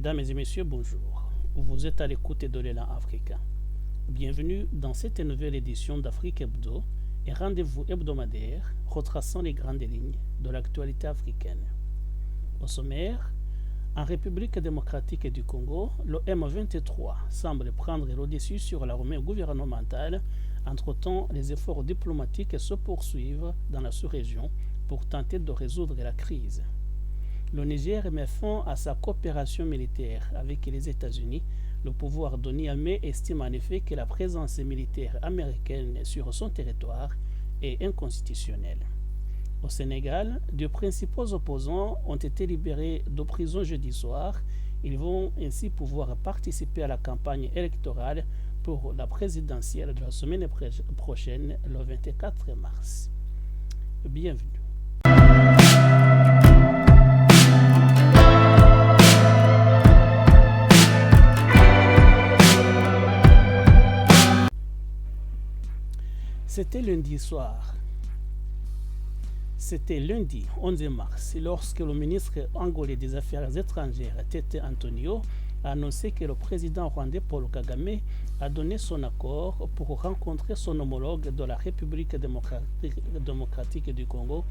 Mesdames et messieurs, bonjour. Vous êtes à l'écoute de l'élan africain. Bienvenue dans cette nouvelle édition d'Afrique Hebdo, un rendez-vous hebdomadaire retraçant les grandes lignes de l'actualité africaine. Au sommaire, en République démocratique du Congo, le M23 semble prendre le dessus sur l'armée gouvernementale. Entre-temps, les efforts diplomatiques se poursuivent dans la sous-région pour tenter de résoudre la crise. Le Niger met fin à sa coopération militaire avec les États-Unis. Le pouvoir de Niamey estime en effet que la présence militaire américaine sur son territoire est inconstitutionnelle. Au Sénégal, deux principaux opposants ont été libérés de prison jeudi soir. Ils vont ainsi pouvoir participer à la campagne électorale pour la présidentielle de la semaine prochaine, le 24 mars. Bienvenue. C'était lundi soir. C'était lundi 11 mars, lorsque le ministre angolais des Affaires étrangères, Tete Antonio, a annoncé que le président rwandais Paul Kagame a donné son accord pour rencontrer son homologue de la République démocratique du Congo,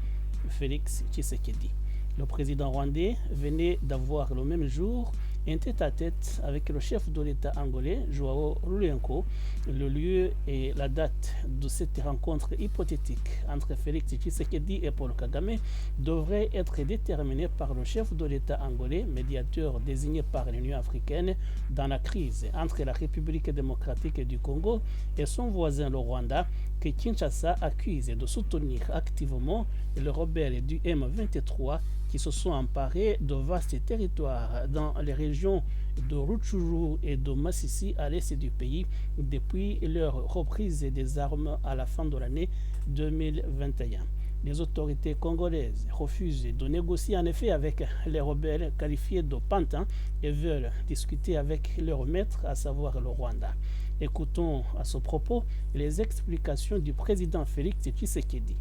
Félix Tshisekedi. Le président rwandais venait d'avoir le même jour un tête-à-tête avec le chef de l'État angolais, Joao Lourenço. Le lieu et la date de cette rencontre hypothétique entre Félix Tshisekedi et Paul Kagame devraient être déterminés par le chef de l'État angolais, médiateur désigné par l'Union africaine dans la crise entre la République démocratique du Congo et son voisin le Rwanda, que Kinshasa accuse de soutenir activement les rebelles du M23 qui se sont emparés de vastes territoires dans les régions de Rutshuru et de Masisi à l'est du pays depuis leur reprise des armes à la fin de l'année 2021. Les autorités congolaises refusent de négocier en effet avec les rebelles qualifiés de pantins et veulent discuter avec leur maître, à savoir le Rwanda. Écoutons à ce propos les explications du président Félix Tshisekedi.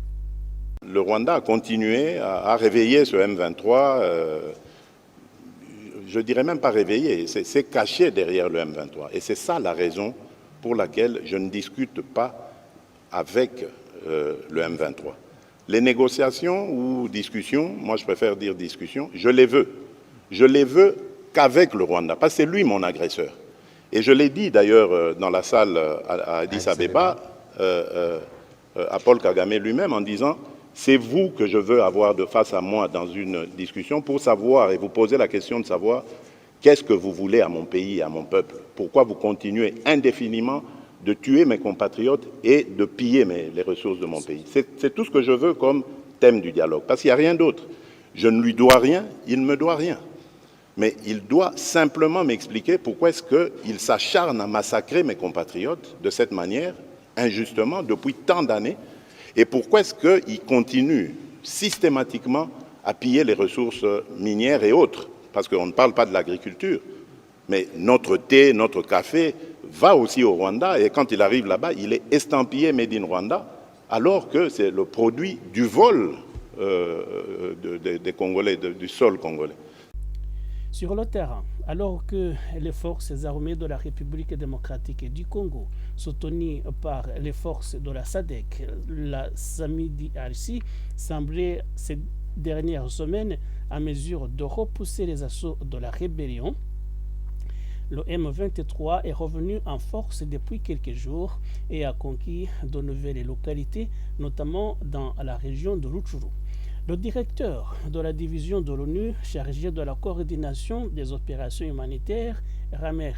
Le Rwanda a continué à réveiller ce M23, je dirais même pas réveiller, c'est caché derrière le M23. Et c'est ça la raison pour laquelle je ne discute pas avec le M23. Les négociations ou discussions, moi je préfère dire discussions, je les veux. Je les veux qu'avec le Rwanda, parce que c'est lui mon agresseur. Et je l'ai dit d'ailleurs dans la salle à Addis Abeba, à Paul Kagame lui-même, en disant « C'est vous que je veux avoir de face à moi dans une discussion pour savoir et vous poser la question de savoir qu'est-ce que vous voulez à mon pays, à mon peuple. Pourquoi vous continuez indéfiniment de tuer mes compatriotes et de piller les ressources de mon pays. C'est tout ce que je veux comme thème du dialogue, parce qu'il n'y a rien d'autre. Je ne lui dois rien, il ne me doit rien. Mais il doit simplement m'expliquer pourquoi est-ce qu'il s'acharne à massacrer mes compatriotes de cette manière, injustement, depuis tant d'années, et pourquoi est-ce qu'il continue systématiquement à piller les ressources minières et autres, parce qu'on ne parle pas de l'agriculture, mais notre thé, notre café va aussi au Rwanda, et quand il arrive là-bas, il est estampillé Made in Rwanda, alors que c'est le produit du vol des Congolais, du sol congolais. Sur le terrain, alors que les forces armées de la République démocratique du Congo, soutenues par les forces de la SADC, la SAMIDI-RC, semblaient ces dernières semaines à mesure de repousser les assauts de la rébellion, le M23 est revenu en force depuis quelques jours et a conquis de nouvelles localités, notamment dans la région de Rutshuru. Le directeur de la division de l'ONU chargé de la coordination des opérations humanitaires, Ramer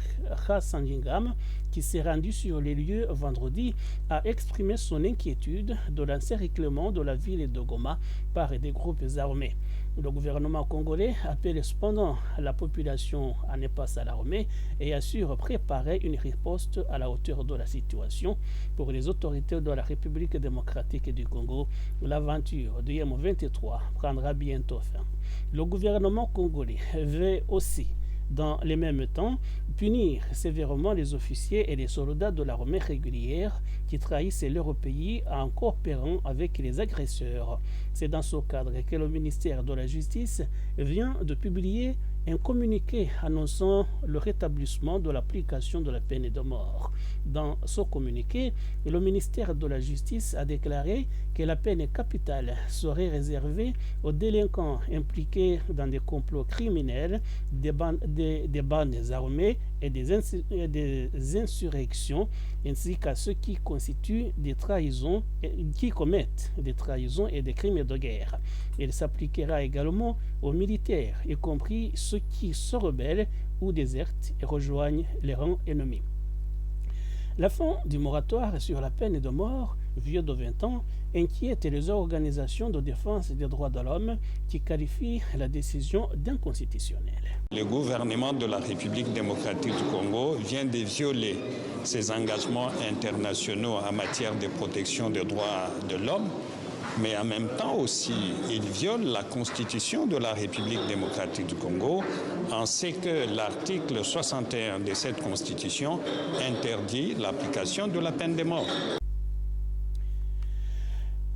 Khassangingam, qui s'est rendu sur les lieux vendredi, a exprimé son inquiétude de l'encerclement de la ville de Goma par des groupes armés. Le gouvernement congolais appelle cependant la population à ne pas s'alarmer et assure préparer une riposte à la hauteur de la situation. Pour les autorités de la République démocratique du Congo, l'aventure du M23 prendra bientôt fin. Le gouvernement congolais veut aussi, dans le même temps, punir sévèrement les officiers et les soldats de l'armée régulière qui trahissent leur pays en coopérant avec les agresseurs. C'est dans ce cadre que le ministère de la Justice vient de publier un communiqué annonçant le rétablissement de l'application de la peine de mort. Dans ce communiqué, le ministère de la Justice a déclaré que la peine capitale serait réservée aux délinquants impliqués dans des complots criminels, des bandes armées et des insurrections, ainsi qu'à ceux qui constituent des trahisons, qui commettent des trahisons et des crimes de guerre. Il s'appliquera également aux militaires, y compris ceux qui se rebellent ou désertent et rejoignent les rangs ennemis. La fin du moratoire sur la peine de mort, vieux de 20 ans, inquiète les organisations de défense des droits de l'homme qui qualifient la décision d'inconstitutionnelle. Le gouvernement de la République démocratique du Congo vient de violer ses engagements internationaux en matière de protection des droits de l'homme, mais en même temps aussi, il viole la Constitution de la République démocratique du Congo, en ce que l'article 61 de cette Constitution interdit l'application de la peine de mort.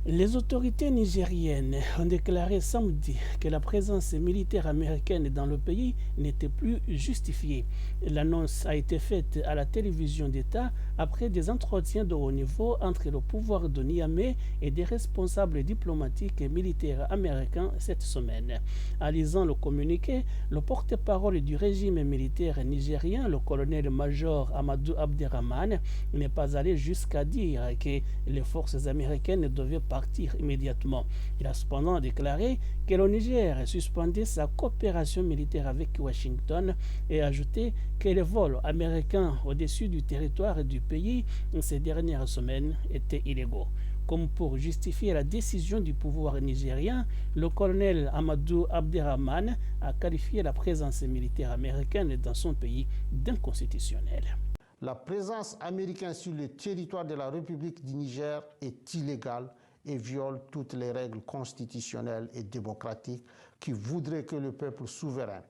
Les autorités nigériennes ont déclaré samedi que la présence militaire américaine dans le pays n'était plus justifiée. L'annonce a été faite à la télévision d'État après des entretiens de haut niveau entre le pouvoir de Niamey et des responsables diplomatiques et militaires américains cette semaine. En lisant le communiqué, le porte-parole du régime militaire nigérien, le colonel-major Amadou Abderrahmane, n'est pas allé jusqu'à dire que les forces américaines devaient partir immédiatement. Il a cependant déclaré que le Niger suspendait sa coopération militaire avec Washington et ajouté que les vols américains au-dessus du territoire du pays ces dernières semaines étaient illégaux. Comme pour justifier la décision du pouvoir nigérien, le colonel Amadou Abderrahmane a qualifié la présence militaire américaine dans son pays d'inconstitutionnelle. La présence américaine sur le territoire de la République du Niger est illégale et viole toutes les règles constitutionnelles et démocratiques qui voudraient que le peuple souverain,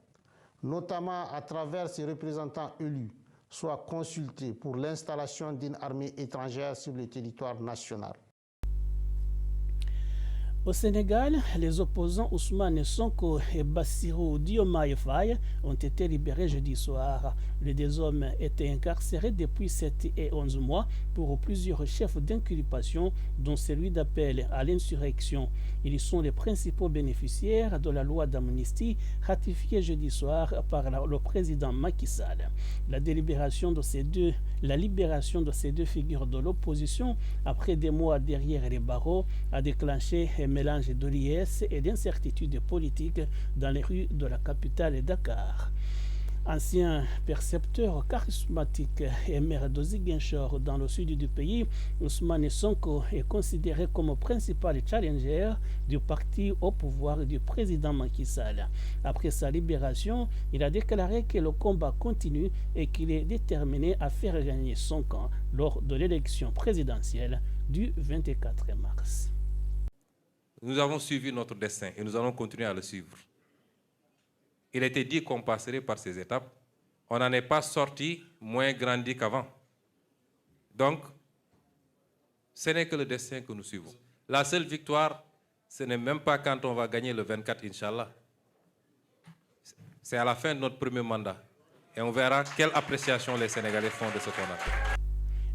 notamment à travers ses représentants élus, soit consulté pour l'installation d'une armée étrangère sur le territoire national. Au Sénégal, les opposants Ousmane Sonko et Bassirou Diomaye Faye ont été libérés jeudi soir. Les deux hommes étaient incarcérés depuis 7 et 11 mois pour plusieurs chefs d'inculpation, dont celui d'appel à l'insurrection. Ils sont les principaux bénéficiaires de la loi d'amnistie ratifiée jeudi soir par le président Macky Sall. La libération de ces deux figures de l'opposition, après des mois derrière les barreaux, a déclenché un mélange de liesse et d'incertitude politique dans les rues de la capitale Dakar. Ancien percepteur charismatique et maire de Ziguinchor dans le sud du pays, Ousmane Sonko est considéré comme principal challenger du parti au pouvoir du président Macky Sall. Après sa libération, il a déclaré que le combat continue et qu'il est déterminé à faire gagner son camp lors de l'élection présidentielle du 24 mars. Nous avons suivi notre destin et nous allons continuer à le suivre. Il était dit qu'on passerait par ces étapes. On n'en est pas sorti moins grandi qu'avant. Donc, ce n'est que le destin que nous suivons. La seule victoire, ce n'est même pas quand on va gagner le 24, Inch'Allah. C'est à la fin de notre premier mandat. Et on verra quelle appréciation les Sénégalais font de ce qu'on a fait.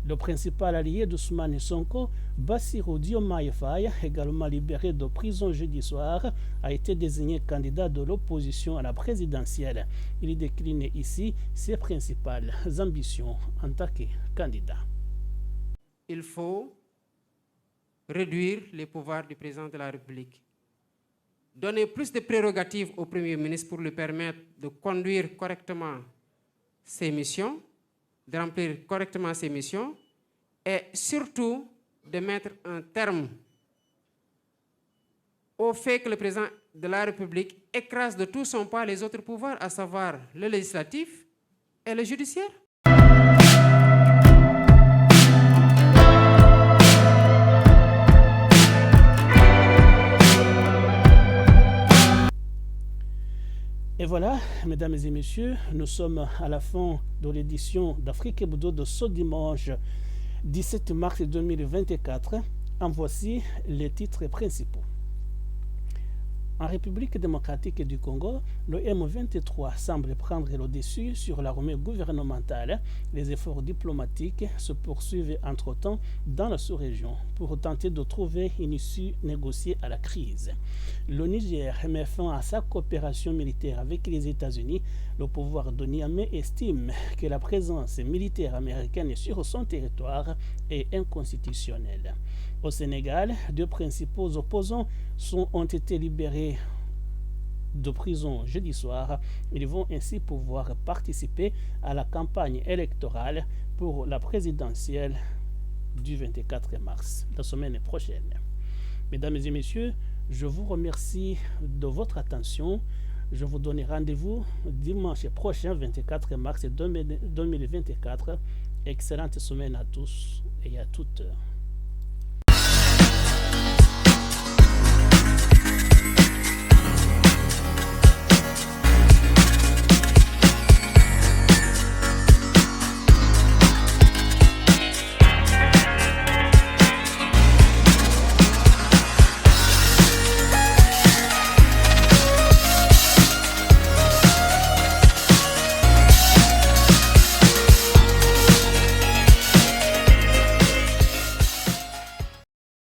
Le principal allié d'Ousmane Sonko, Bassirou Diomaye Faye, également libéré de prison jeudi soir, a été désigné candidat de l'opposition à la présidentielle. Il décline ici ses principales ambitions en tant que candidat. Il faut réduire les pouvoirs du président de la République, donner plus de prérogatives au Premier ministre pour lui permettre de conduire correctement ses missions, de remplir correctement ses missions et surtout de mettre un terme au fait que le président de la République écrase de tout son poids les autres pouvoirs, à savoir le législatif et le judiciaire. Et voilà, mesdames et messieurs, nous sommes à la fin de l'édition d'Afrique Hebdo de ce dimanche 17 mars 2024. En voici les titres principaux. En République démocratique du Congo, le M23 semble prendre le dessus sur l'armée gouvernementale. Les efforts diplomatiques se poursuivent entre-temps dans la sous-région pour tenter de trouver une issue négociée à la crise. Le Niger met fin à sa coopération militaire avec les États-Unis. Le pouvoir de Niamey estime que la présence militaire américaine sur son territoire est inconstitutionnelle. Au Sénégal, deux principaux opposants ont été libérés de prison jeudi soir. Ils vont ainsi pouvoir participer à la campagne électorale pour la présidentielle du 24 mars, la semaine prochaine. Mesdames et messieurs, je vous remercie de votre attention. Je vous donne rendez-vous dimanche prochain, 24 mars 2024. Excellente semaine à tous et à toutes.